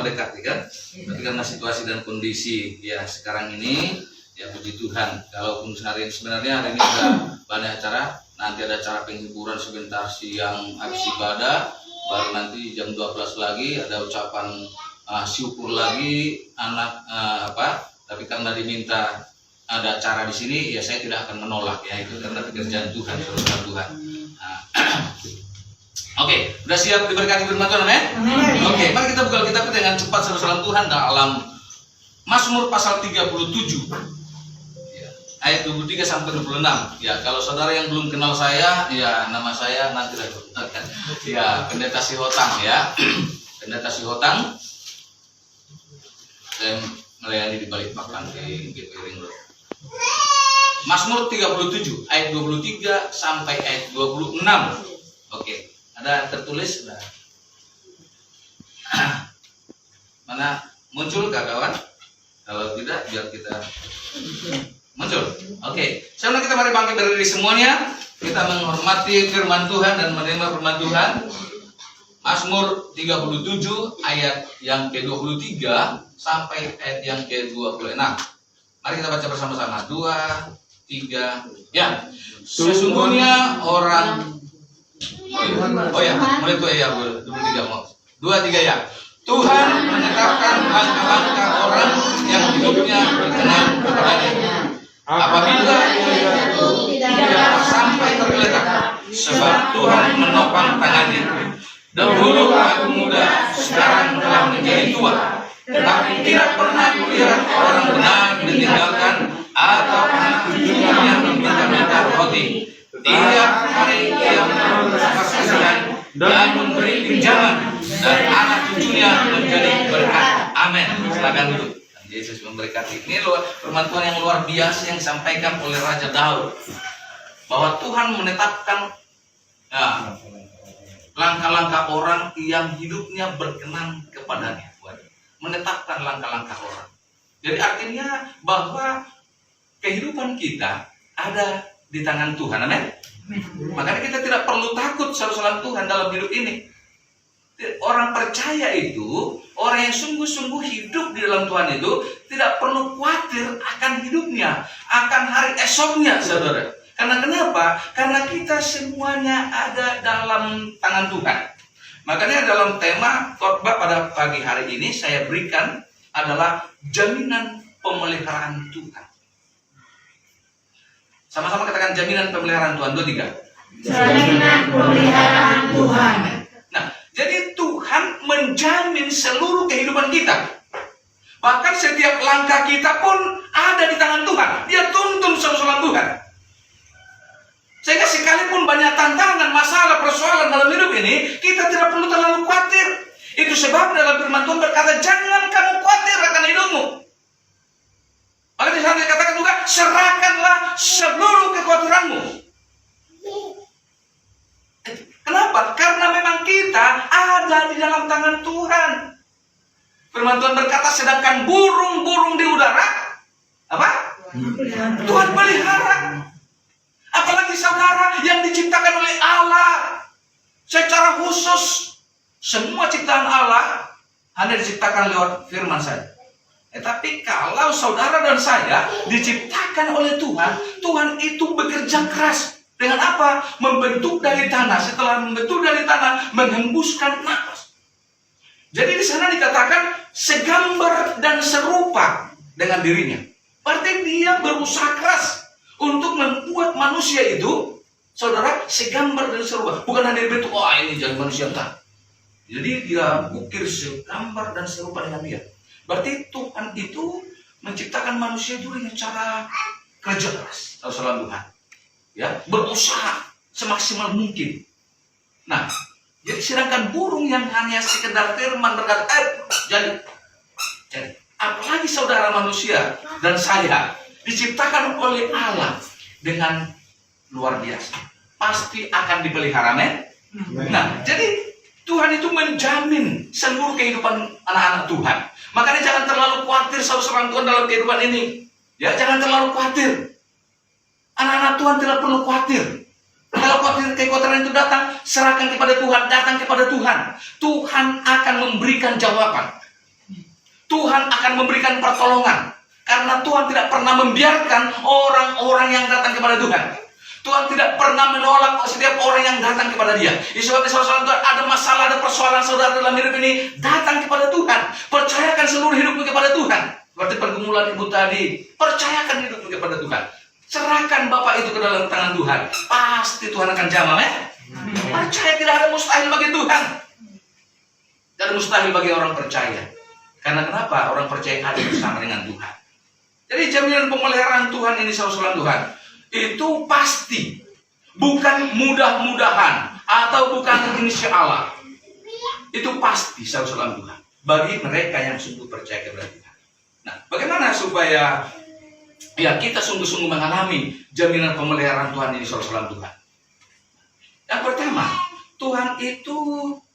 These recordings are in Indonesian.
mendekati kan. Tapi karena situasi dan kondisi ya sekarang ini, ya puji Tuhan. Kalaupun sebenarnya hari ini ada banyak acara, nanti ada acara penghiburan sebentar siang habis ibadah, baru nanti jam 12 lagi ada ucapan syukur lagi anak tapi karena diminta ada acara di sini, ya saya tidak akan menolak ya, itu karena pekerjaan Tuhan, saudara Tuhan. Oke, udah siap diberkati firman Tuhan, amin? Oke, mari kita buka Alkitab dengan cepat saudara Tuhan dalam Mazmur pasal 37 ayat 23 sampai 26. Ya, kalau saudara yang belum kenal saya, ya nama saya nanti saya perkenalkan. Ya, Pendeta Sihotang ya. Pendeta Sihotang. Saya melayani di Balikpapan di GP Ring Road. Mazmur 37 ayat 23 sampai ayat 26. Oke, ada tertulis nah. Mana muncul kawan? Kalau tidak biar kita muncul. Oke. Sekarang kita mari bangkit berdiri semuanya. Kita menghormati firman Tuhan dan menerima firman Tuhan. Mazmur 37 ayat yang ke-23 sampai ayat yang ke-26. Mari kita baca bersama-sama. 2, 3. Ya. Sesungguhnya orang mulai tuh ya, 23 mau. 2, 3 ya. Tuhan menetapkan langkah-langkah orang yang hidupnya berkenan kepadanya. Apabila itu tidak sampai tergeletak, sebab Tuhan menopang tangannya. Dahulu aku muda, sekarang telah menjadi tua, tetapi tidak pernah kulihat orang benar ditinggalkan atau anak cucunya yang meminta-minta roti. Tiap hari ia membalas kasihan dan memberi pinjaman, dan anak cucunya menjadi berkat. Amin. Silakan duduk. Yesus memberkati. Ini firman Tuhan yang luar biasa yang disampaikan oleh Raja Daud, bahwa Tuhan menetapkan langkah-langkah orang yang hidupnya berkenan kepadanya. Menetapkan langkah-langkah orang. Jadi artinya bahwa kehidupan kita ada di tangan Tuhan. Amin. Makanya kita tidak perlu takut saudara Tuhan dalam hidup ini. Orang percaya itu, orang yang sungguh-sungguh hidup di dalam Tuhan itu tidak perlu khawatir akan hidupnya, akan hari esoknya, saudara. Karena kenapa? Karena kita semuanya ada dalam tangan Tuhan. Makanya dalam tema khotbah pada pagi hari ini saya berikan adalah jaminan pemeliharaan Tuhan. Sama-sama katakan jaminan pemeliharaan Tuhan. 2, 3. Jaminan pemeliharaan Tuhan. Nah, jadi Tuhan menjamin seluruh kehidupan kita. Bahkan setiap langkah kita pun ada di tangan Tuhan. Dia tuntun saudara Tuhan. Sehingga sekalipun banyak tantangan, masalah, persoalan dalam hidup ini, kita tidak perlu terlalu khawatir. Itu sebab dalam firman Tuhan berkata, jangan kamu khawatir akan hidupmu. Maka di sana dikatakan juga, serahkanlah seluruh kekhawatiranmu. Kenapa? Karena memang kita ada di dalam tangan Tuhan. Firman Tuhan berkata, sedangkan burung-burung di udara, apa? Tuhan pelihara. Apalagi saudara yang diciptakan oleh Allah secara khusus. Semua ciptaan Allah hanya diciptakan lewat firman saja. Tapi kalau saudara dan saya diciptakan oleh Tuhan, Tuhan itu bekerja keras. Dengan apa? Membentuk dari tanah. Setelah membentuk dari tanah, menghembuskan nafas. Jadi di sana dikatakan segambar dan serupa dengan dirinya. Berarti dia berusaha keras untuk membuat manusia itu, saudara, segambar dan serupa. Bukan hanya dibentuk, ini jadi manusia tak. Jadi dia ukir segambar dan serupa dengan dia. Berarti Tuhan itu menciptakan manusia itu dengan cara kerja keras, saudara Tuhan. Ya, berusaha semaksimal mungkin. Nah, jadi sedangkan burung yang hanya sekedar firman berkata, jadi. Apalagi saudara manusia dan saya diciptakan oleh Allah dengan luar biasa. Pasti akan dipelihara, men. Nah, jadi Tuhan itu menjamin seluruh kehidupan anak-anak Tuhan. Makanya jangan terlalu khawatir saudara Tuhan dalam kehidupan ini. Ya, jangan terlalu khawatir. Anak-anak Tuhan tidak perlu khawatir. Kalau kekhawatiran itu datang, serahkan kepada Tuhan, datang kepada Tuhan. Tuhan akan memberikan jawaban. Tuhan akan memberikan pertolongan. Karena Tuhan tidak pernah membiarkan orang-orang yang datang kepada Tuhan. Tuhan tidak pernah menolak setiap orang yang datang kepada Dia. Sebab saudara ada masalah, ada persoalan saudara dalam hidup ini, datang kepada Tuhan. Percayakan seluruh hidupmu kepada Tuhan. Seperti pergumulan ibu tadi, percayakan hidupmu kepada Tuhan. Serahkan Bapak itu ke dalam tangan Tuhan. Pasti Tuhan akan jamah, Percaya, tidak ada mustahil bagi Tuhan. Tidak ada mustahil bagi orang percaya. Karena kenapa? Orang percaya ada bersama dengan Tuhan. Jadi jaminan pemeliharaan Tuhan ini, saudara Tuhan, itu pasti. Bukan mudah-mudahan atau bukan insya Allah. Itu pasti, saudara Tuhan, bagi mereka yang sungguh percaya kepada Tuhan. Nah, bagaimana supaya kita sungguh-sungguh mengalami jaminan pemeliharaan Tuhan ini, saudara Tuhan? Yang pertama, Tuhan itu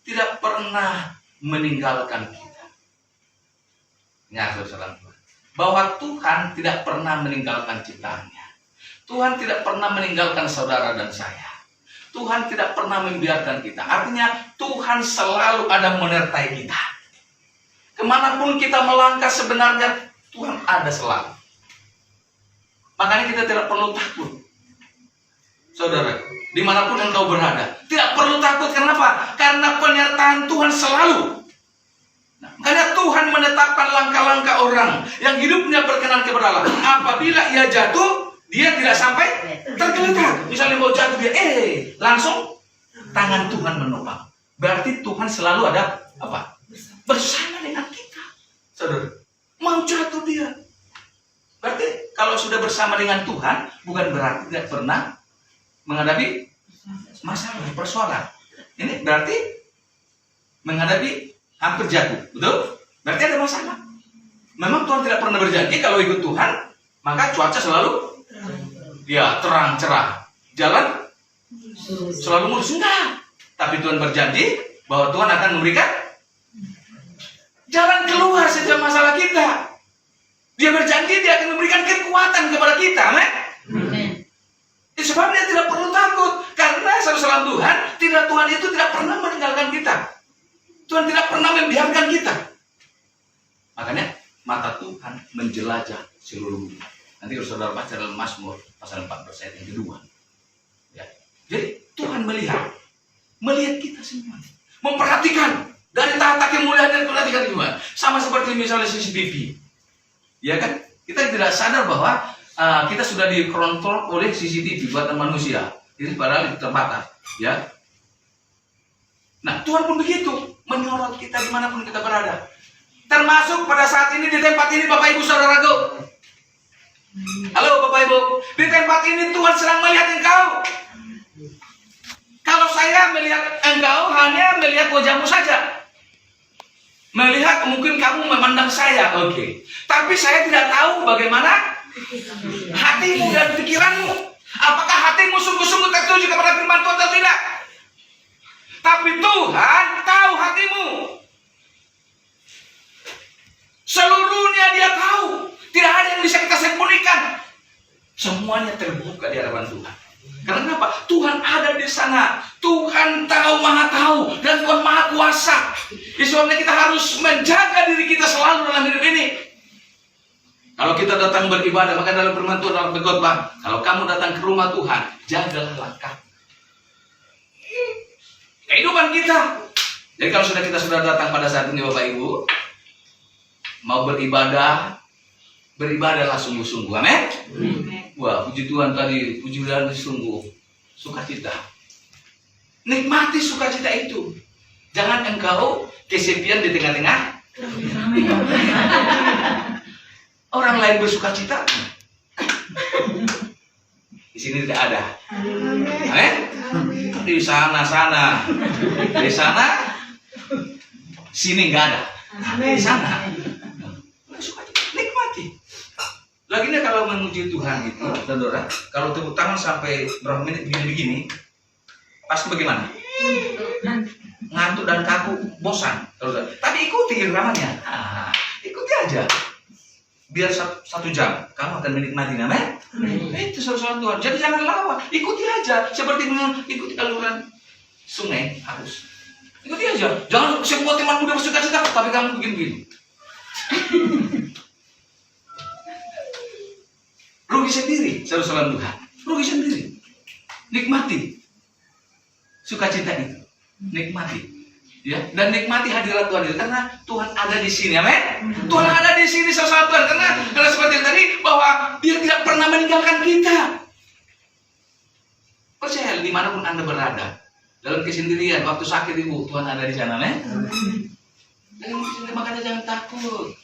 tidak pernah meninggalkan kita. Ya, saudara Tuhan, bahwa Tuhan tidak pernah meninggalkan ciptaannya. Tuhan tidak pernah meninggalkan saudara dan saya. Tuhan tidak pernah membiarkan kita. Artinya Tuhan selalu ada menyertai kita. Kemanapun kita melangkah sebenarnya Tuhan ada selalu. Makanya kita tidak perlu takut. Saudara, dimanapun engkau berada, tidak perlu takut. Kenapa? Karena penyertaan Tuhan selalu. Nah, makanya Tuhan menetapkan langkah-langkah orang yang hidupnya berkenan kepada Allah. Apabila ia jatuh, dia tidak sampai tergeletak. Misalnya mau jatuh dia, langsung tangan Tuhan menopang. Berarti Tuhan selalu ada apa? Bersama dengan kita. Saudara, mau jatuh dia. Berarti kalau sudah bersama dengan Tuhan, bukan berarti tidak pernah menghadapi masalah, persoalan. Ini berarti menghadapi hampir jatuh, betul? Berarti ada masalah. Memang Tuhan tidak pernah berjanji kalau ikut Tuhan, maka cuaca selalu terang cerah, jalan selalu mulus. Enggak. Tapi Tuhan berjanji bahwa Tuhan akan memberikan jalan keluar setiap masalah kita. Dia berjanji dia akan memberikan kekuatan kepada kita, amin. Sebab dia tidak perlu takut, karena saudara Tuhan, Tuhan itu tidak pernah meninggalkan kita. Tuhan tidak pernah membiarkan kita. Makanya mata Tuhan menjelajah seluruh dunia. Nanti kalau saudara baca dalam Mazmur pasal 14 ayat yang kedua. Ya. Jadi Tuhan melihat kita semua, memperhatikan dari tahta kemuliaan dan perhatikan Tuhan. Sama seperti misalnya CCTV. Ya kan? Kita tidak sadar bahwa kita sudah dikontrol oleh CCTV buatan manusia. Ini padahal terbatas, ya. Nah, Tuhan pun begitu, menyorot kita dimanapun kita berada. Termasuk pada saat ini di tempat ini, Bapak Ibu Saudaraku. Halo Bapak Ibu, di tempat ini Tuhan sedang melihat engkau. Kalau saya melihat engkau hanya melihat wajahmu saja. Melihat mungkin kamu memandang saya, oke. Tapi saya tidak tahu bagaimana hatimu dan pikiranmu. Apakah hatimu sungguh-sungguh tertuju kepada firman Tuhan atau tidak? Tapi Tuhan tahu hatimu. Seluruhnya Dia tahu. Tidak ada yang bisa kita sembunyikan. Semuanya terbuka di hadapan Tuhan. Karena kenapa? Tuhan ada di sana. Tuhan tahu, maha tahu, dan Tuhan maha kuasa. Sebabnya kita harus menjaga diri kita selalu dalam hidup ini. Kalau kita datang beribadah, maka dalam firman Tuhan dalam khotbah, kalau kamu datang ke rumah Tuhan, jagalah langkah. Kehidupan kita. Jadi kalau kita sudah datang pada saat ini, Bapak Ibu, mau beribadah, beribadahlah sungguh-sungguh, amin. Wah, puji Tuhan tadi, puji Tuhan sungguh sukacita. Nikmati sukacita itu. Jangan engkau kesepian di tengah-tengah. Orang lain bersukacita, di sini tidak ada. Amin. Di sana, di sana, sini nggak ada. Di sana, nikmati. Laginya kalau memuji Tuhan itu, saudara, kalau tepuk tangan sampai berapa menit begini-begini, pasti bagaimana? Ngantuk dan kaku, bosan, saudara. Tapi ikuti iramaannya, ikuti aja. Biar 1 jam, kamu akan menikmati namanya. Itu saudara Tuhan. Jadi jangan lawan, ikuti aja. Seperti mengikuti aliran sungai arus. Ikuti aja. Jangan semua teman muda bersukacita, tapi kamu begini-begini. Rugi sendiri, saudara Tuhan. Rugi sendiri. Nikmati sukacita itu. Nikmati. Ya, dan nikmati hadirat Tuhan itu karena Tuhan ada di sini. Amin. Tuhan ada di sini, saudara Tuhan. Karena seperti yang tadi bahwa Dia tidak pernah meninggalkan kita. Percaya dimanapun Anda berada, dalam kesendirian, waktu sakit ibu, Tuhan ada di sana, men. Makanya jangan takut.